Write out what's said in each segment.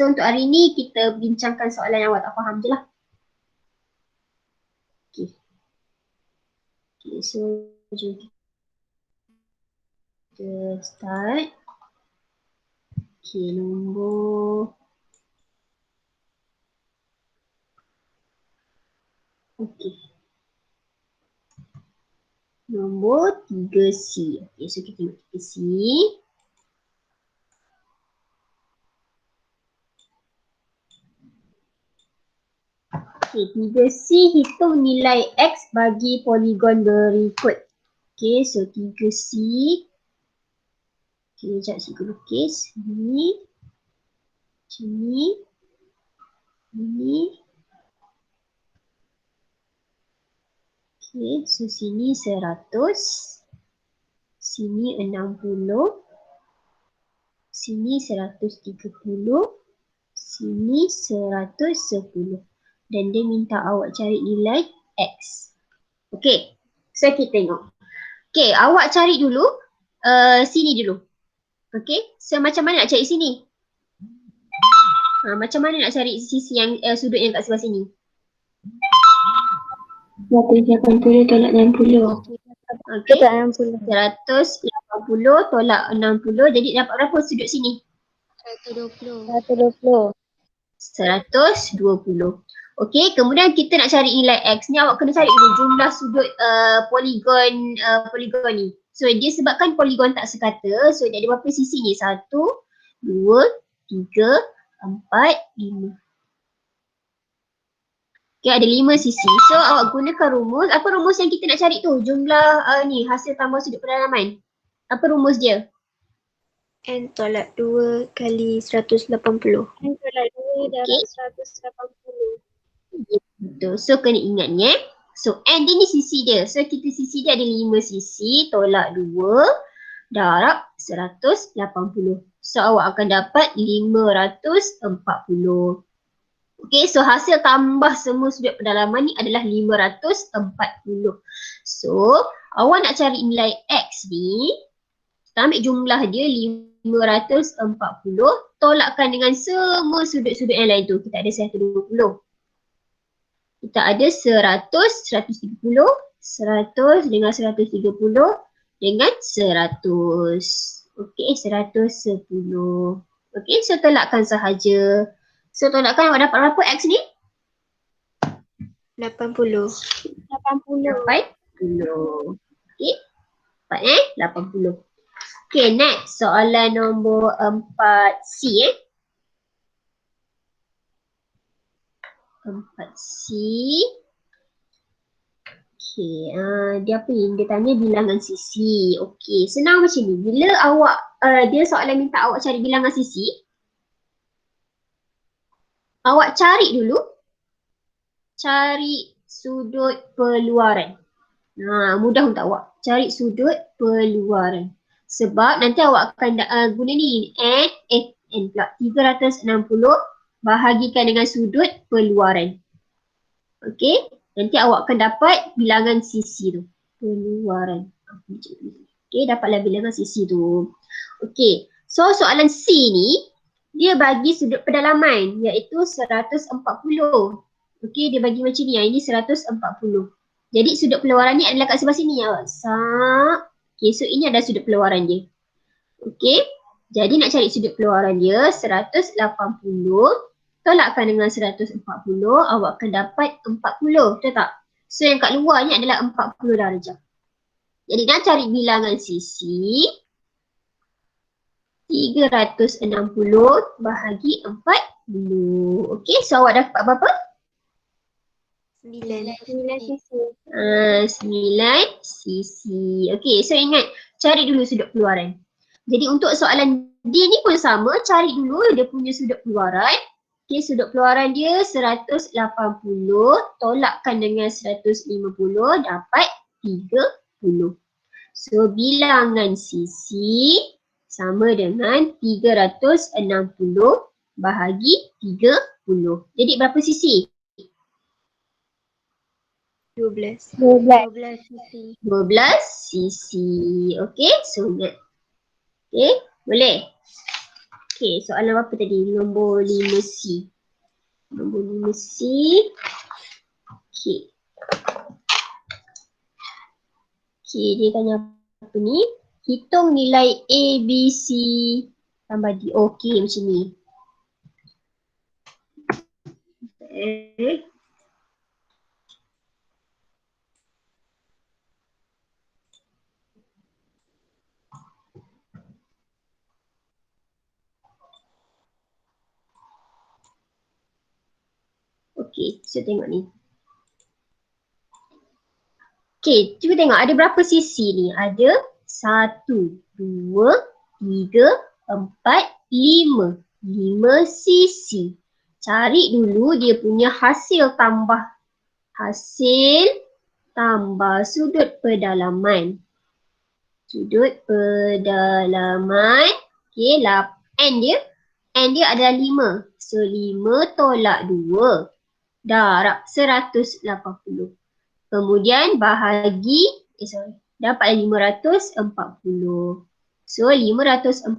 untuk hari ni kita bincangkan soalan yang awak tak faham je lah. Okay. Okay, so jom kita start. Okay, nombor. Okay. Nombor 3C. Okay, so kita tengok 3C. Okay, 3C hitung nilai X bagi poligon berikut. Okay, so 3C. Okay, sekejap saya lukis. Ni. Sini. Ini. Okay, so sini 100. Sini 60. Sini 130. Sini 110. Dan dia minta awak cari nilai X. Okay, so kita tengok. Okay, awak cari dulu sini dulu. Okay, so macam mana nak cari sini? Macam mana nak cari sisi yang sudut yang kat sebelah sini? 180 tolak 60. Okay, 180 tolak 60. Jadi dapat berapa sudut sini? 120. 120. Okey, kemudian kita nak cari nilai X ni, awak kena cari dulu jumlah sudut poligon ni. So dia sebabkan poligon tak sekata, so dia ada berapa sisi ni? 1, 2, 3, 4, 5. Okey, ada 5 sisi. So awak gunakan rumus. Apa rumus yang kita nak cari tu? Jumlah ni hasil tambah sudut pendalaman. Apa rumus dia? N tolak 2 kali 180. N tolak 2 darab 180. Betul. So kena ingat ni So N dia ni sisi dia. So kita sisi dia ada 5 sisi tolak 2 darab 180. So awak akan dapat 540. Okay, so hasil tambah semua sudut pendalaman ni adalah 540. So awak nak cari nilai X ni, kita ambil jumlah dia 540 tolakkan dengan semua sudut-sudut yang lain tu. Kita ada 120. Kita ada 100, 130, 100 dengan 130 dengan 100. Okey, 110. Okey, so tolakkan sahaja. So tolakkan awak dapat berapa X ni? 80. 80. Okey. Dapat 80. Okey, next soalan nombor 4C 4C. Okey, dia apa ni? Dia tanya bilangan sisi. Okey, senang macam ni. Bila awak, dia soalan minta awak cari bilangan sisi, awak cari dulu, cari sudut peluaran. Mudah untuk awak. Cari sudut peluaran. Sebab nanti awak akan guna ni, N pula, 360 bahagikan dengan sudut peluaran. Okey, nanti awak akan dapat bilangan sisi tu. Peluaran. Okey, dapatlah bilangan sisi tu. Okey, so soalan C ni, dia bagi sudut pendalaman iaitu 140. Okey, dia bagi macam ni. Ini 140. Jadi sudut peluaran ni adalah kat sebelah sini. Okey, so ini adalah sudut peluaran dia. Okey, jadi nak cari sudut peluaran dia 180. Tolakkan dengan 140, awak akan dapat 40, betul tak? So yang kat luar ni adalah 40 darjah. Jadi nak cari bilangan sisi 360 bahagi 40. Okey, so awak dapat berapa? 9 sisi. 9 sisi. Okey, so ingat cari dulu sudut peluaran. Jadi untuk soalan D ni pun sama, cari dulu dia punya sudut peluaran. Okey, sudut peluaran dia 180 tolakkan dengan 150 dapat 30. So bilangan sisi sama dengan 360 bahagi 30. Jadi berapa sisi? 12 sisi. 12 sisi. Okey, so ingat. Okey, boleh? Okay, soalan apa tadi? Nombor 5C. Nombor 5C. Okay. Okay, dia tanya apa ni? Hitung nilai A, B, C tambah D. Okay, macam ni. Okay, so tengok ni. Okay, cuba tengok ada berapa sisi ni? Ada 1, 2, 3, 4, 5. 5 sisi. Cari dulu dia punya hasil tambah. Hasil tambah sudut pedalaman. Sudut pedalaman. Okay, N dia adalah 5. So 5 tolak 2. Darab 180. Kemudian bahagi, dapat 540. So 540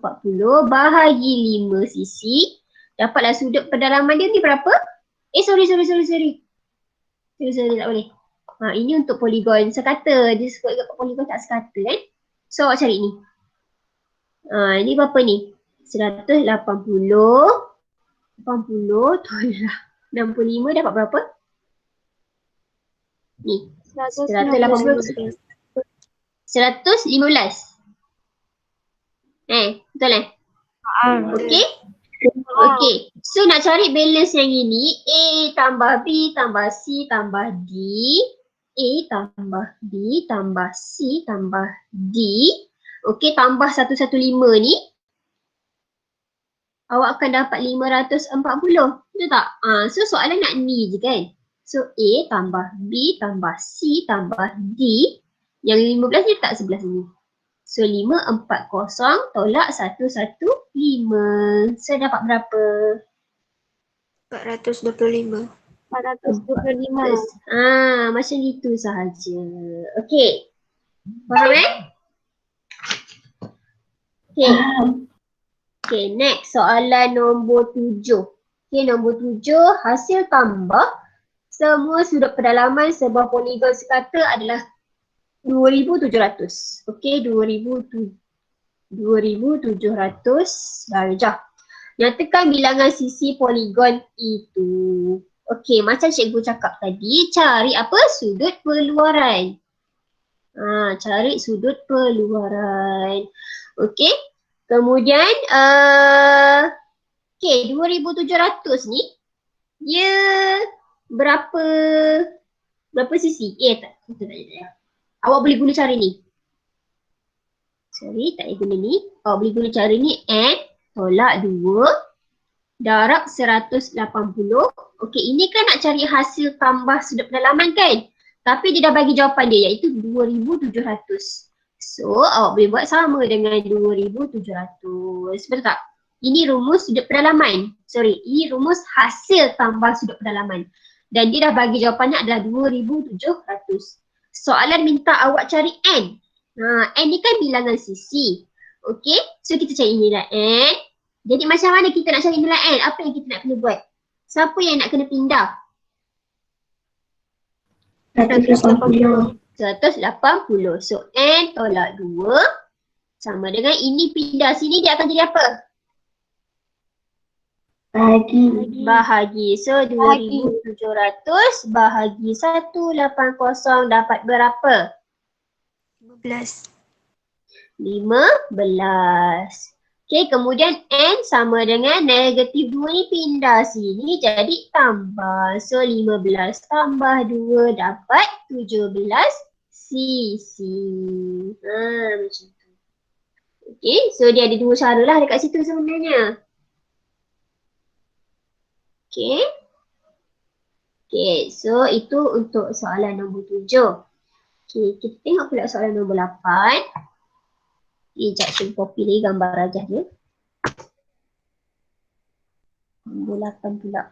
bahagi 5 sisi. Dapatlah sudut pedalaman dia ni berapa? Sorry, tak boleh. Ini untuk poligon sekata. Dia sebut kat poligon tak sekata kan. So awak cari ni. Ini berapa ni? 180. 80 tolak 65 dapat berapa? Ni. 180. 115. Betul eh? Okey? Okey. So nak cari balance yang ini, A tambah B tambah C tambah D, A tambah B tambah C tambah D. Okey, tambah 115 ni, awak akan dapat 540. Betul tak? So soalan nak ni je kan? So A tambah B tambah C tambah D. Yang 15 ni tak sebelah sini. So 540 tolak 115. So dapat berapa? 425. 425. Macam itu sahaja. Okey. Faham eh? Okey. Okay, next soalan nombor 7. Okay, nombor 7, hasil tambah semua sudut pedalaman sebuah poligon sekata adalah 2,700. Okay, 2,700 darjah. Nyatakan bilangan sisi poligon itu. Okay, macam cikgu cakap tadi, cari apa? Sudut peluaran. Cari sudut peluaran. Okay. Kemudian, okay, 2,700 ni, dia berapa sisi? Tak. Awak boleh guna cara ni. Sorry, tak boleh guna ni. Awak boleh guna cara ni, N tolak 2 darab 180. Okay, ini kan nak cari hasil tambah sudut pedalaman kan? Tapi dia dah bagi jawapan dia iaitu 2,700. So, awak boleh buat sama dengan 2,700. Betul tak? Ini rumus sudut pedalaman. Sorry, ini rumus hasil tambah sudut pedalaman. Dan dia dah bagi jawapannya adalah 2,700. Soalan minta awak cari N. N ni kan bilangan sisi. Okay, so kita cari nilai N. Jadi macam mana kita nak cari nilai N? Apa yang kita nak kena buat? Siapa yang nak kena pindah? 180. 180. So N tolak 2 sama dengan ini pindah sini, dia akan jadi apa? Bahagi. So 2,700 bahagi 180 dapat berapa? 15. 15. Okay, kemudian N sama dengan negatif 2 ni pindah sini jadi tambah. So 15 tambah 2 dapat 17 sisi. Macam tu. Okay, so dia ada dua cara lah dekat situ sebenarnya. Okay. Okay, so itu untuk soalan nombor 7. Okay, kita tengok pula soalan nombor 8. Sekejap saya copy lagi gambar rajah dia. Nombor 8 pula.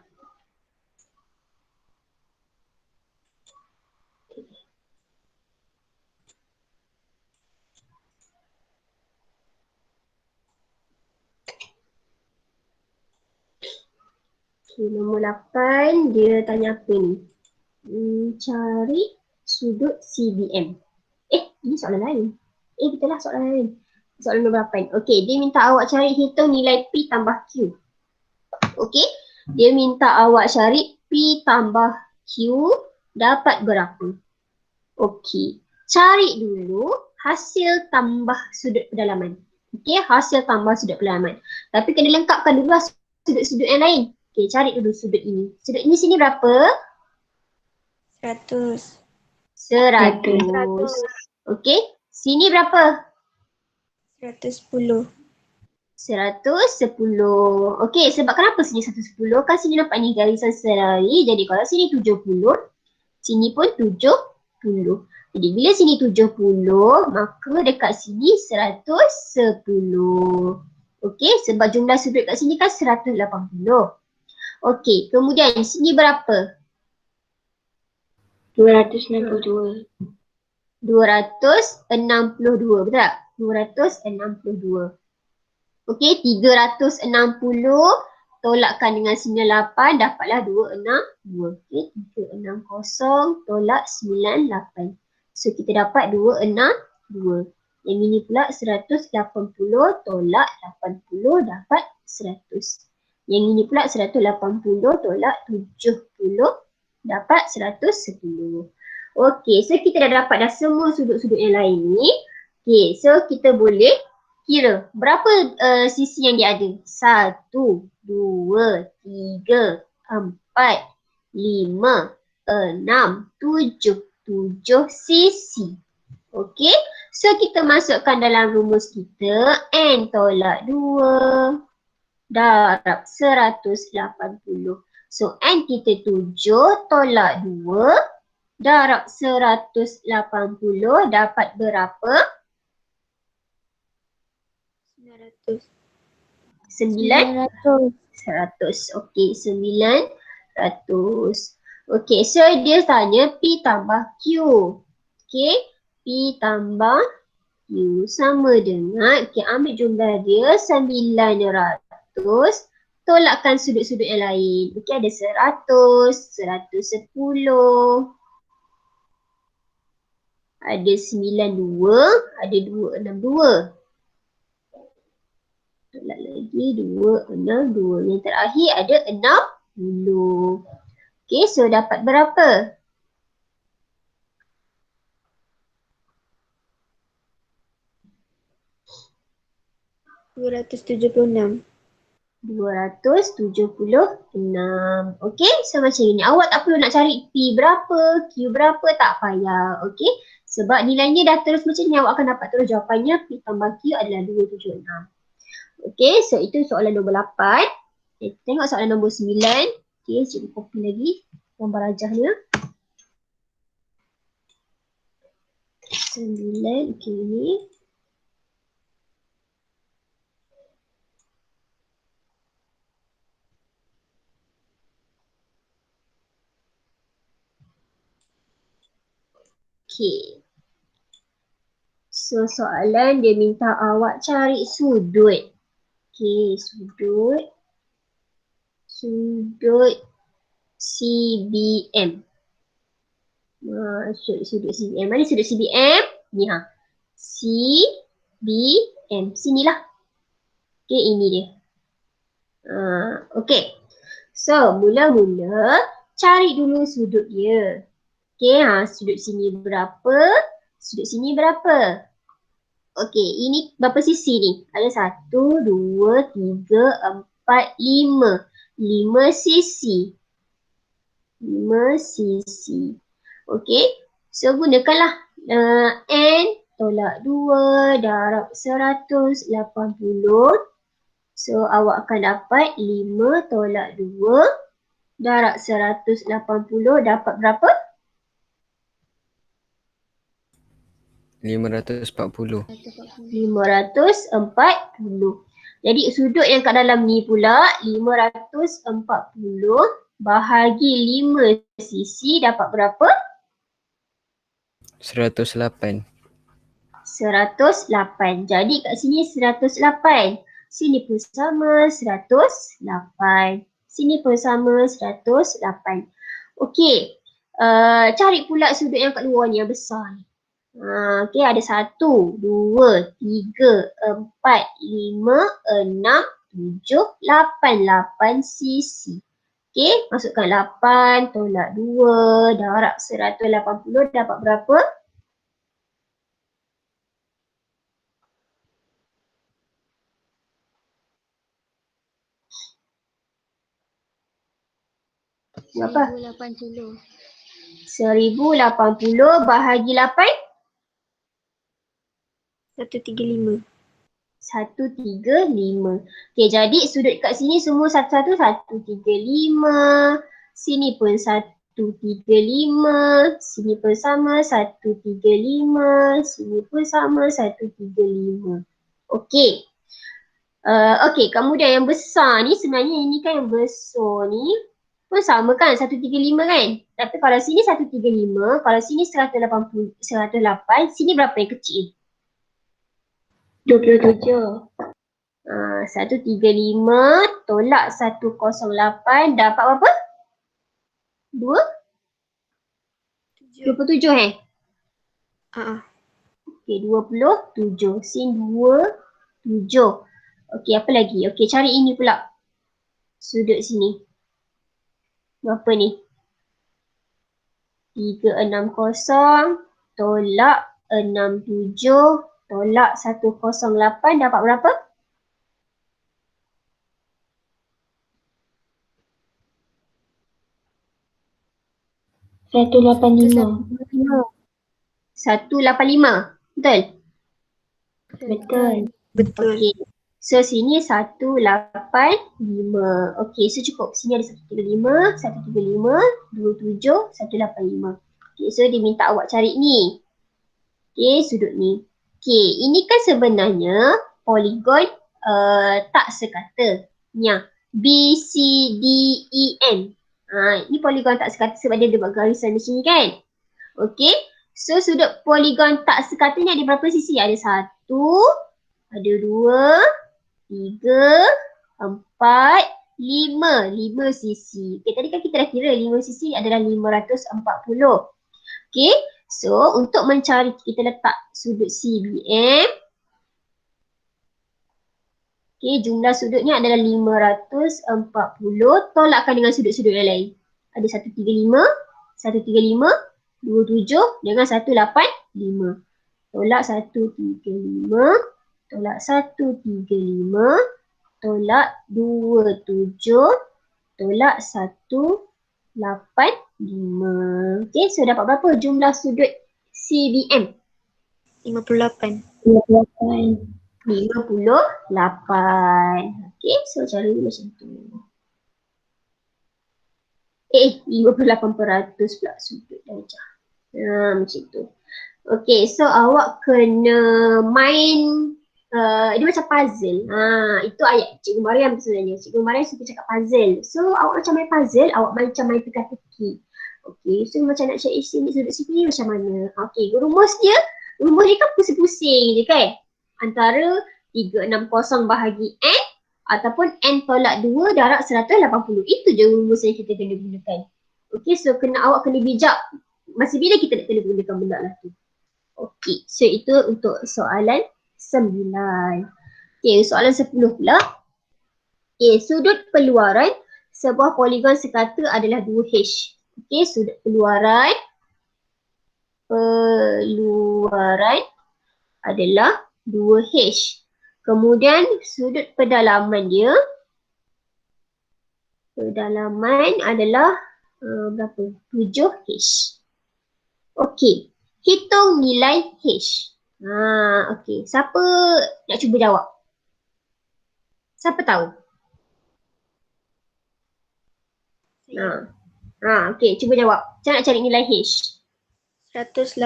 Okay, nombor 8 dia tanya apa ni? Cari sudut CBM. Ini soalan lain. Betul lah soalan lain. Soalan nombor 8. Okey, dia minta awak cari hitung nilai P tambah Q. Okey, dia minta awak cari P tambah Q dapat berapa? Okey, cari dulu hasil tambah sudut pedalaman. Okey, hasil tambah sudut pedalaman. Tapi kena lengkapkan dulu sudut-sudut yang lain. Okey, cari dulu sudut ini. Sudut ini sini berapa? 100. 100. Okey, sini berapa? 110. 110. Okey, sebab kenapa sini 110? Kan sini nampak ni garisan serari. Jadi kalau sini 70, sini pun 70. Jadi bila sini 70, maka dekat sini 110. Okey, sebab jumlah sudut kat sini kan 180. Okey, kemudian sini berapa? 262. 262, betul tak? 262. Okey, 360 tolakkan dengan 98 dapatlah 262. Okey, 360 tolak 98. So kita dapat 262. Yang ini pula 180 tolak 80 dapat 100. Yang ini pula 180 tolak 70 dapat 110. Okey, so kita dah dapat dah semua sudut-sudut yang lain ni. Okey, so kita boleh kira berapa sisi yang dia ada? 1, 2, 3, 4, 5, 6, 7. 7 sisi. Okey, so kita masukkan dalam rumus kita N tolak 2 darab 180. So N kita 7 tolak 2 darab 180 dapat berapa? 900. 100. Okey, 900. Okey, so dia tanya P tambah Q. Okey, P tambah Q sama dengan, okey, ambil jumlah dia 900. Tolakkan sudut-sudut yang lain. Okey, ada 100, 110. Ada 92, ada 262. Tolak lagi 262. Yang terakhir ada 60. Okey, so dapat berapa? 276. 276. Okey, so macam ini. Awak tak perlu nak cari P berapa, Q berapa, tak payah. Okey, sebab nilainya dah terus macam ni. Awak akan dapat terus jawapannya P tambah Q adalah 276. Okey, so itu soalan nombor 8. Okay, tengok soalan nombor 9. Okey, cikgu copy lagi gambar rajahnya. 9, okey ni. Okey. So soalan dia minta awak cari sudut. Okey, sudut CBM. Sudut CBM. Mana sudut CBM? Ni ha. CBM. Sinilah. Okey, ini dia. Okey. So, mula-mula cari dulu sudut dia. Okey, sudut sini berapa? Sudut sini berapa? Okey, ini berapa sisi ni? Ada 1, 2, 3, 4, 5. 5 sisi. 5 sisi. Okey, so gunakanlah N tolak 2 darab 180. So awak akan dapat 5 tolak 2 darab 180 dapat berapa? 540. 540. Jadi sudut yang kat dalam ni pula 540 bahagi 5 sisi dapat berapa? 108. 108. Jadi kat sini 108. Sini pun sama 108. Sini pun sama 108. Okey. Cari pula sudut yang kat luar ni yang besar ni. Okey, ada 1, 2, 3, 4, 5, 6, 7, 8. 8 sisi. Okey, masukkan 8, tolak 2, darab 180 dapat berapa? Berapa? 1080. 1080 bahagi 8? 135. 135. Okey, jadi sudut kat sini semua satu-satu 135. Sini pun 135. Sini pun sama 135. Sini pun sama 135. Okey. Okey, kemudian yang besar ni sebenarnya ini kan yang besar ni pun sama kan 135 kan? Tapi kalau sini 135, kalau sini 180, 108, sini berapa yang kecil? 27. 135 tolak 108 dapat berapa? 27 Okey, 27. Sin 27. Okey, apa lagi? Okey, cari ini pula. Sudut sini. Berapa ni? 360 tolak 67 tolak 108 dapat berapa? 185. 185. Betul? Betul. Okey. So sini 185. Okey, so cukup. Sini ada 135, 27, 185. Okey, so dia minta awak cari ni. Okey, sudut ni. Okey, ini kan sebenarnya poligon tak sekata. Ni B, C, D, E, N. Ini poligon tak sekata sebab dia ada buat garisan di sini kan. Okey, so sudut poligon tak sekata ni ada berapa sisi? Ada 1, ada 2, 3, 4, 5. 5 sisi. Okey, tadi kan kita dah kira 5 sisi adalah 540. Okey, so untuk mencari kita letak sudut CBM. Okey, jumlah sudutnya adalah 540 tolakkan dengan sudut-sudut yang lain. Ada 135, 135, 27 dengan 185. Tolak 135, tolak 135, tolak 27, tolak 185. Okey, so dapat berapa jumlah sudut CBM? 58. 58. Okey, so cara ni macam tu. 58% pula sudut darjah. Macam tu. Okey, so awak kena main dia macam puzzle. Itu ayat Cikgu Mariam sebenarnya. Cikgu Mariam suka cakap puzzle. So awak macam main puzzle, awak macam main teka-teki. Okey, so macam nak cari sini sudut sini macam mana? Okey, rumus dia kan pusing-pusing je kan? Antara 360 bahagi N ataupun N tolak 2 darab 180. Itu je rumus yang kita kena gunakan. Okey, so awak kena bijak masa bila kita nak kena gunakan benda lah tu. Okey, so itu untuk soalan 9. Okey, soalan 10 pula. Okey, sudut peluaran sebuah poligon sekata adalah 2H. Okey, sudut peluaran adalah 2H. Kemudian sudut pedalaman dia adalah berapa? 7H. Okey, hitung nilai H. Okey, siapa nak cuba jawab? Siapa tahu? Okey, cuba jawab. Macam nak cari nilai H? 180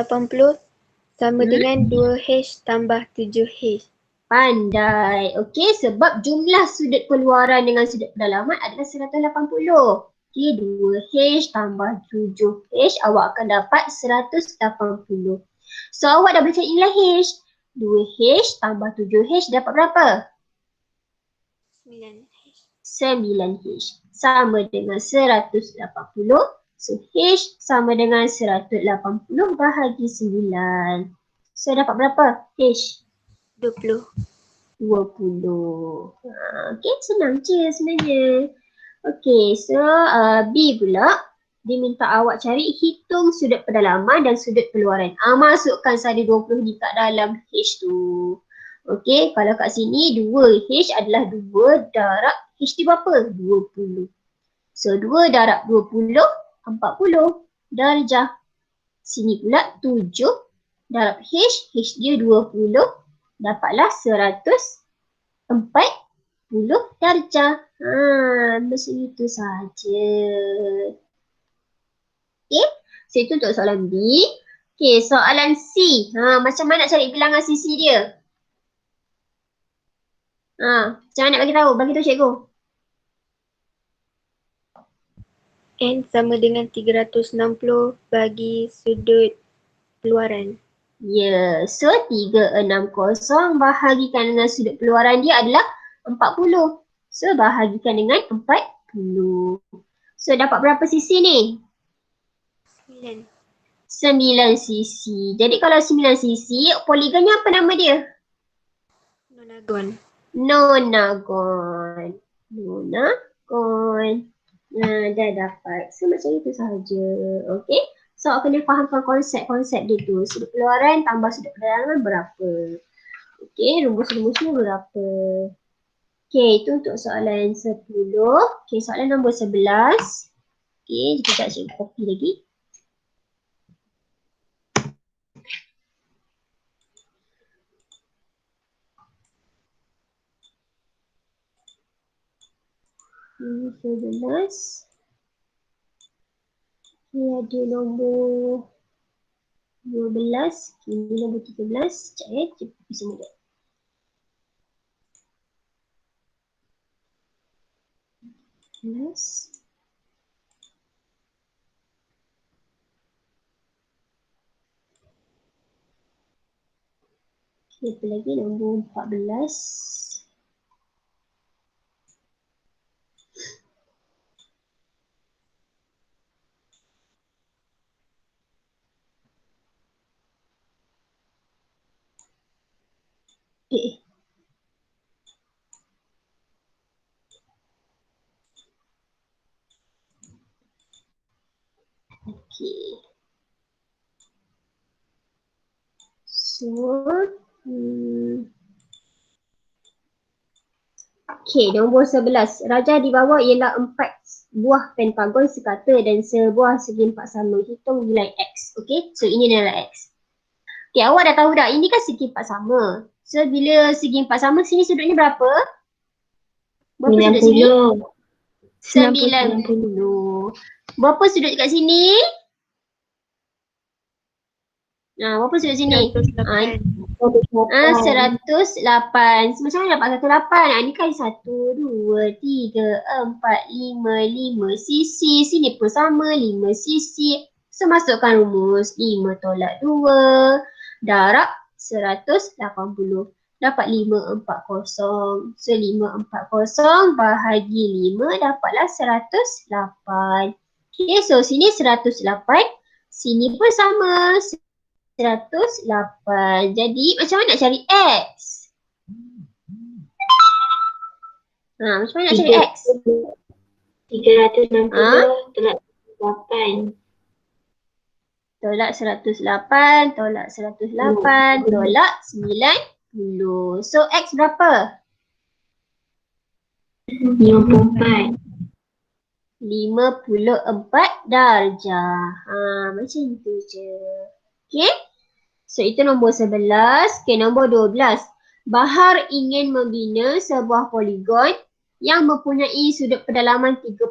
sama dengan 2H tambah 7H. Pandai. Okey, sebab jumlah sudut keluaran dengan sudut pedalaman adalah 180. Okey, 2H tambah 7H, awak akan dapat 180. So, awak dah boleh cari nilai H. 2H tambah 7H dapat berapa? 9H. 9H. sama dengan 180. So H sama dengan 180 bahagi 9. So dapat berapa? H? 20. 20. Okay, senang je sebenarnya. Okay, so B pula. Dia minta awak cari hitung sudut pendalaman dan sudut keluaran. Masukkan sada 20 di kat dalam H tu. Okay, kalau kat sini 2H adalah 2 darab H di berapa? 20. So 2 darab 20, 40 darjah. Sini pula 7 darab H dia 20, dapatlah 140 darjah. Macam itu saja. Okay, so itu untuk soalan B. Okay, soalan C. Macam mana nak cari bilangan sisi dia? Macam mana nak bagi tahu? Bagi tahu cikgu. N sama dengan 360 bagi sudut keluaran. Ya, so 360 bahagikan dengan sudut keluaran dia adalah 40. So bahagikan dengan 40. So dapat berapa sisi ni? 9. 9 sisi. Jadi kalau 9 sisi, poligonnya apa nama dia? Nonagon. Nonagon. Dah dapat. So macam itu sahaja. Okay. So awak kena fahamkan konsep-konsep dia tu. Sudut keluaran tambah sudut pendalaman berapa. Okay, rumus-rumusnya berapa. Okay, itu untuk soalan 10. Okay, soalan nombor 11. Okay, sekejap cikgu copy lagi. Ini 11. Okay, ada nombor 12. Okay, ini nombor 13. Sekejap cikgu copy semua dia. Yes. Okay, apa lagi nombor 14. Okay. Okay. So, okay, nombor 11. Rajah di bawah ialah 4 buah pentagon sekata dan sebuah segi empat sama. Hitung nilai X. Okay, so ini nilai X. Okay, awak dah tahu dah, ini kan segi empat sama. So, bila segi empat sama, sini sudutnya berapa? Berapa sudut sini? 90. Berapa sudut kat sini? Berapa sudut sini? 108. 108. Macam mana dapat 108? Ni kan 1, 2, 3, 4, 5 sisi. Sini pun sama, 5 sisi. So masukkan rumus 5 tolak 2 darab 180. Dapat 540. So 540 bahagi 5 dapatlah 108. Okay, so sini 108. Sini pun sama. 108. Jadi macam mana nak cari X? Macam mana nak cari X? 360 tolak 8. Tolak 108, tolak 108, tolak 90. So X berapa? 54. 54 darjah. Macam itu je. Okay. So itu nombor 11. Okay, nombor 12. Bahar ingin membina sebuah poligon yang mempunyai sudut pendalaman 300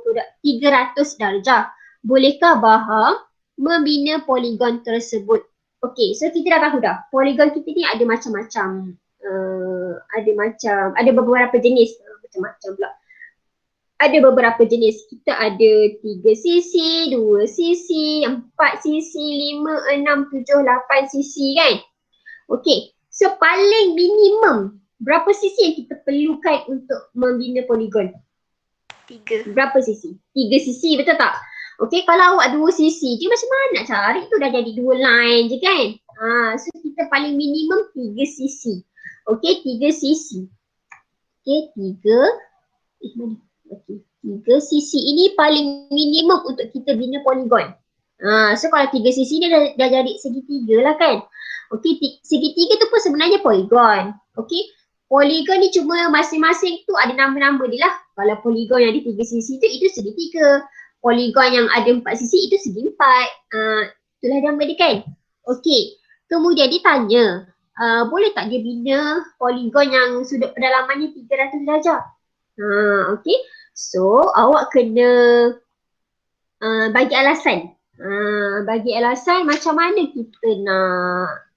darjah. Bolehkah Bahar membina poligon tersebut? Okay, so kita dah tahu dah. Poligon kita ni ada macam-macam. Ada beberapa jenis. Macam-macam pula. Ada beberapa jenis. Kita ada 3 sisi, 2 sisi, 4 sisi, 5, 6, 7, 8 sisi kan. Okay. So paling minimum berapa sisi yang kita perlukan untuk membina poligon? 3. Berapa sisi? 3 sisi, betul tak? Okey, kalau awak 2 sisi je macam mana nak cari tu, dah jadi 2 line je kan? So kita paling minimum 3 sisi. Okey, 3 sisi. Okey, 3. Mana? Okey, 3 sisi ini paling minimum untuk kita bina poligon. So kalau 3 sisi ni dah jadi segitiga lah kan? Okey, segitiga tu pun sebenarnya poligon. Okey, poligon ni cuma masing-masing tu ada nama-nama dia lah. Kalau poligon yang ada 3 sisi tu, itu segitiga. Poligon yang ada 4 sisi, itu segi 4. Itulah nama dia kan? Okey, kemudian dia tanya, boleh tak dia bina poligon yang sudut pendalamannya 300 darjah? Okey, so awak kena bagi alasan. Bagi alasan macam mana kita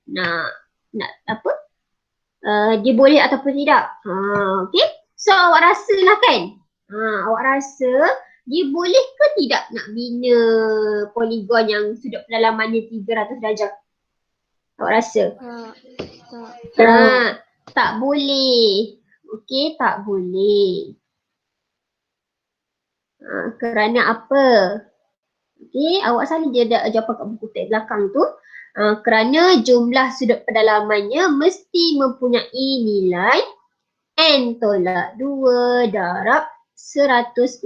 nak apa? Dia boleh ataupun tidak. Okey, so awak rasa lah kan? Awak rasa dia boleh ke tidak nak bina poligon yang sudut pendalamannya 300 darjah? Awak rasa? Tak boleh. Okey, tak boleh. Kerana apa? Okey, awak salah je jawapan kat buku teks belakang tu. Kerana jumlah sudut pendalamannya mesti mempunyai nilai n tolak 2 darab 180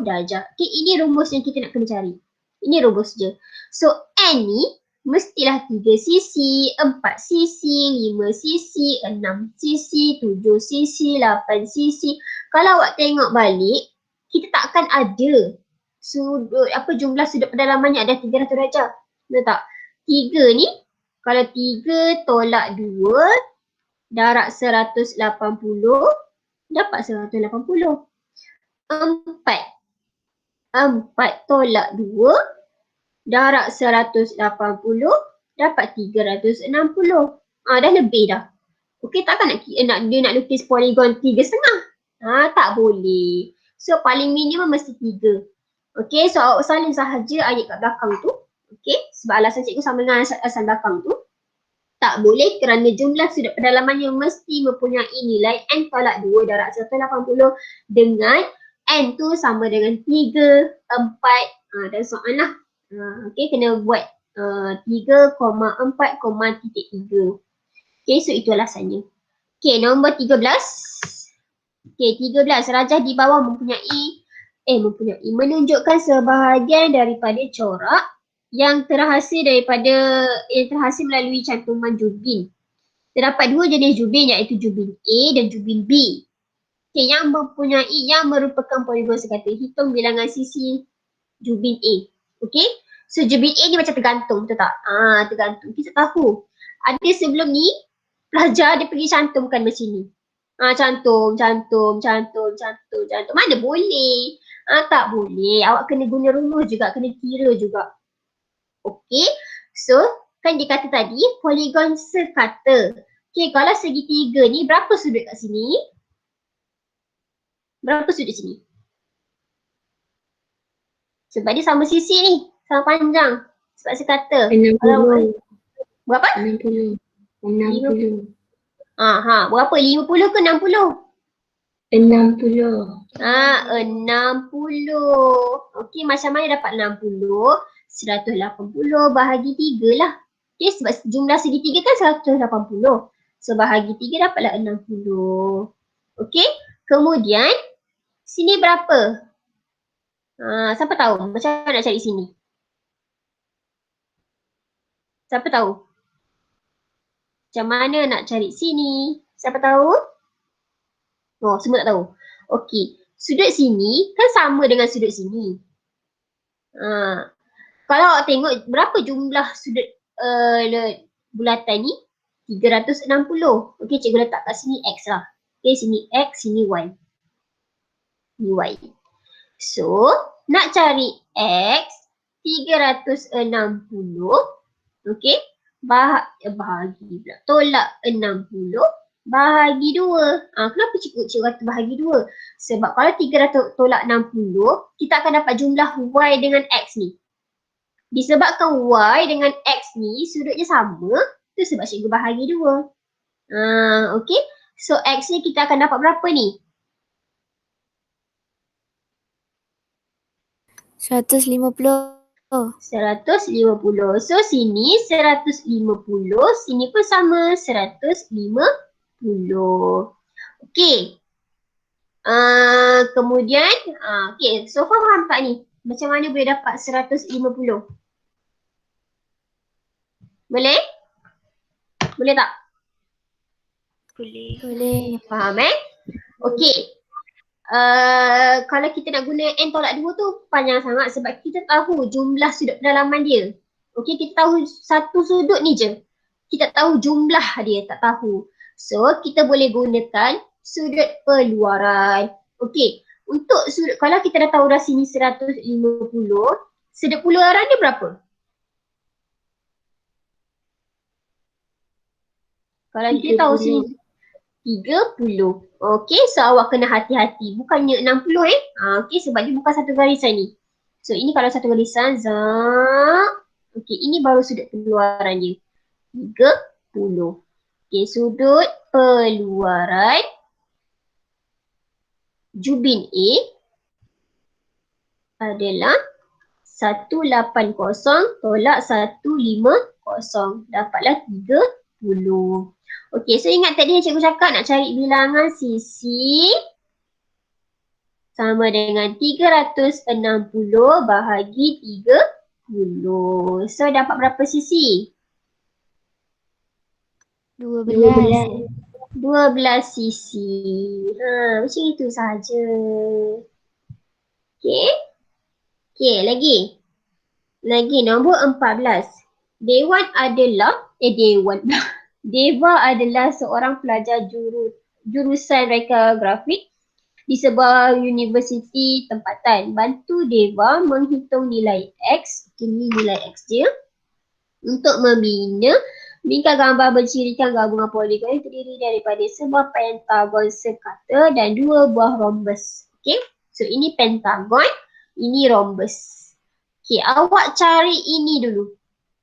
darjah. Okey, ini rumus yang kita nak kena cari. Ini rumus je. So, n ni mestilah 3 sisi, 4 sisi, 5 sisi, 6 sisi, 7 sisi, 8 sisi. Kalau awak tengok balik, kita tak akan ada jumlah sudut pendalamannya ada 300 darjah. Betul tak? 3 ni, kalau 3 tolak 2 darab 180 dapat 180. 4 tolak 2 darab 180 dapat 360. Dah lebih dah. Okey, takkan dia nak lukis poligon 3,5? Tak boleh. So paling minimum mesti 3. Okey, so awak salin sahaja ayat kat belakang tu. Okey, sebab alasan cikgu sama dengan alasan belakang tu. Tak boleh kerana jumlah sudut pendalamannya mesti mempunyai nilai n tolak 2 darab 180 dengan n tu sama dengan 3, 4 dan so on lah. Okey, kena buat 3,4,3. Okey, so itu alasannya. Okey, nombor 13. Okey, 13. Rajah di bawah menunjukkan sebahagian daripada corak yang terhasil melalui cantuman jubin. Terdapat 2 jenis jubin iaitu jubin A dan jubin B. Okay, yang merupakan poligon sekata. Hitung bilangan sisi jubin A. Okay, so jubin A ni macam tergantung, betul tak? Tergantung. Kita tahu. Ada sebelum ni, pelajar dia pergi cantumkan macam ni. Cantum. Mana boleh? Tak boleh. Awak kena guna rumus juga, kena kira juga. Okey, so kan dia kata tadi poligon sekata. Okey, kalau segitiga ni berapa sudut kat sini? Berapa sudut sini? Sebab dia sama sisi ni, sama panjang. Sebab sekata. 60. Berapa? 60. Berapa? 50 ke 60? 60. 60. Okey, macam mana dapat 60? 180 bahagi 3 lah. Okey, sebab jumlah segitiga kan 180. So bahagi 3 dapatlah 60. Okey, kemudian sini berapa? Siapa tahu? Macam mana nak cari sini? Siapa tahu? Macam mana nak cari sini? Siapa tahu? Oh, semua tak tahu. Okey, sudut sini kan sama dengan sudut sini. Kalau awak tengok berapa jumlah sudut bulatan ni? 360. Okey, cikgu letak kat sini X lah. Okey, sini X, sini Y. Ni Y. So, nak cari X 360. Okey, bahagi pula. Tolak 60 bahagi 2. Kenapa cikgu kata bahagi 2? Sebab kalau 300 tolak 60, kita akan dapat jumlah Y dengan X ni. Disebabkan Y dengan X ni sudutnya sama, tu sebab cikgu bahagi 2. Okey, so X ni kita akan dapat berapa ni? 150. 150. So sini 150, sini pun sama 150. Okey. Kemudian, okey, so faham tak ni? Macam mana boleh dapat 150? Boleh? Boleh tak? Boleh. Faham Okey. Kalau kita nak guna n tolak 2 tu panjang sangat sebab kita tahu jumlah sudut pendalaman dia. Okey, kita tahu satu sudut ni je. Kita tahu jumlah dia, tak tahu. So, kita boleh gunakan sudut peluaran. Okey, untuk sudut, kalau kita dah tahu dah sini 150, sudut peluaran dia berapa? Kalau kita tahu sini 30. Okey, so awak kena hati-hati. Bukannya 60 okey, sebab dia bukan satu garisan ni. So ini kalau satu garisan, okey, ini baru sudut peluaran dia. 30. Okey, sudut peluaran jubin A adalah 180 tolak 150. Dapatlah 30. Okey, so ingat tadi yang cikgu cakap nak cari bilangan sisi sama dengan 360 bahagi 30. So dapat berapa sisi? 12. 12 sisi. Macam itu sahaja. Okey. Okey, lagi. Lagi nombor 14. Dewan adalah, Deva adalah seorang pelajar jurusan reka grafik di sebuah universiti tempatan. Bantu Deva menghitung nilai X, ini nilai X dia, untuk membina gambar bercirikan gabungan poligon yang terdiri daripada sebuah pentagon sekata dan dua buah rhombus. Okey, so ini pentagon, ini rhombus. Okey, awak cari ini dulu.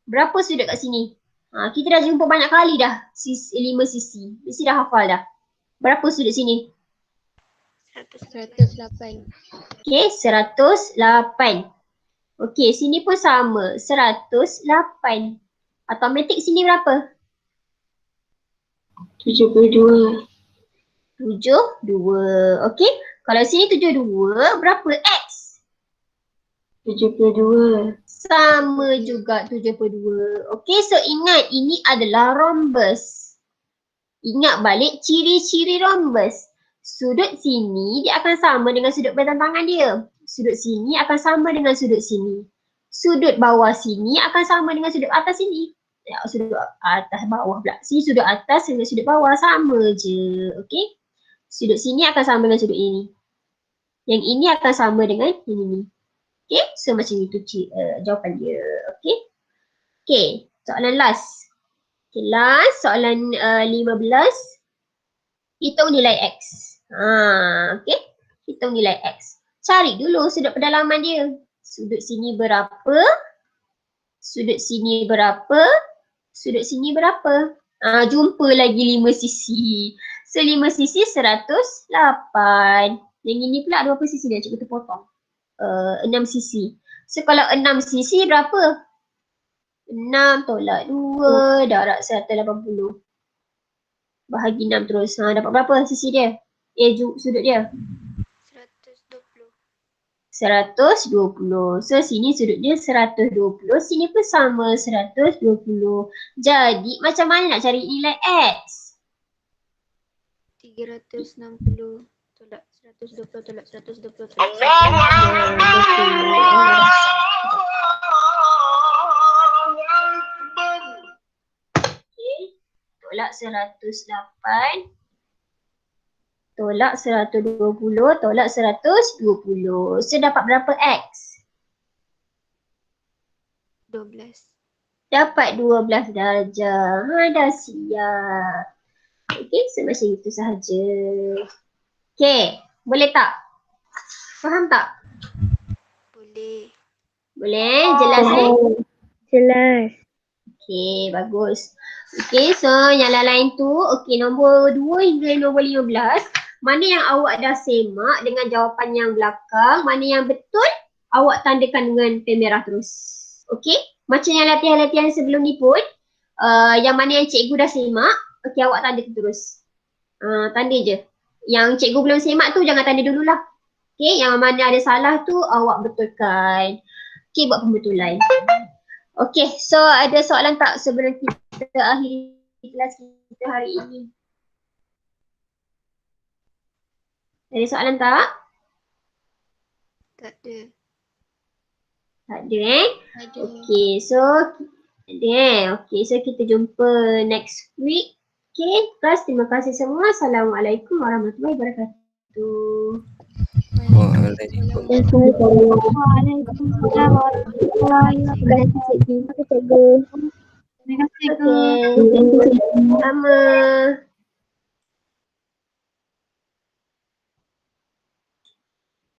Berapa sudut kat sini? Kita dah jumpa banyak kali dah 5 sisi. Mesti dah hafal dah. Berapa sudut sini? 108. Okey, 108. Okey, sini pun sama. 108. Automatik sini berapa? 72. 72. Okey, kalau sini 72, berapa X? 72. Sama juga 72. Okey, so ingat ini adalah rhombus. Ingat balik ciri-ciri rhombus. Sudut sini dia akan sama dengan sudut bertentangan dia. Sudut sini akan sama dengan sudut sini. Sudut bawah sini akan sama dengan sudut atas sini. Sudut atas bawah pula. Sini sudut atas dengan sudut bawah sama je. Okey. Sudut sini akan sama dengan sudut ini. Yang ini akan sama dengan yang ini. Okay, so macam itu jawapan dia. Okay. Okay, soalan last. Okay, last soalan 15. Hitung nilai X. Okay, hitung nilai X. Cari dulu sudut pendalaman dia. Sudut sini berapa? Sudut sini berapa? Sudut sini berapa? Jumpa lagi 5 sisi. So 5 sisi 108. Yang ini pula berapa sisi dia? Cikgu terpotong. 6 sisi. So kalau 6 sisi berapa? 6 tolak 2 darab 180. Bahagi 6 terus. Dapat berapa sisi dia? Sudut dia? 120. So sini sudut dia 120. Sini pun sama 120. Jadi macam mana nak cari nilai X? 360 tolak 120 tolak 120 tolak 120. Okay. Tolak 108 tolak 120 tolak 120. So dapat berapa X? 12. Dapat 12 darjah. Dah siap. Okay, so macam itu sahaja. Okay, boleh tak? Faham tak? Boleh. Boleh? Jelas Jelas. Okay, bagus. Okay, so yang lain-lain tu, okay, nombor 2 hingga nombor 15. Mana yang awak dah semak dengan jawapan yang belakang, mana yang betul, awak tandakan dengan pen merah terus. Okey? Macam yang latihan-latihan sebelum ni pun, yang mana yang cikgu dah semak, okey awak tanda terus. Tanda je. Yang cikgu belum semak tu jangan tanda dululah. Okey, yang mana ada salah tu awak betulkan. Okey, buat pembetulan. Okey, so ada soalan tak sebelum kita akhiri kelas kita hari ini? Ada soalan tak? Tak ada. Tak ada eh? Ada. Okey, so ada eh? Okey, so kita jumpa next week. Okey, class, terima kasih semua. Assalamualaikum warahmatullahi wabarakatuh. Waalaikumsalam. Waalaikumsalam warahmatullahi wabarakatuh. Terima kasih cikgu. Okey, sama.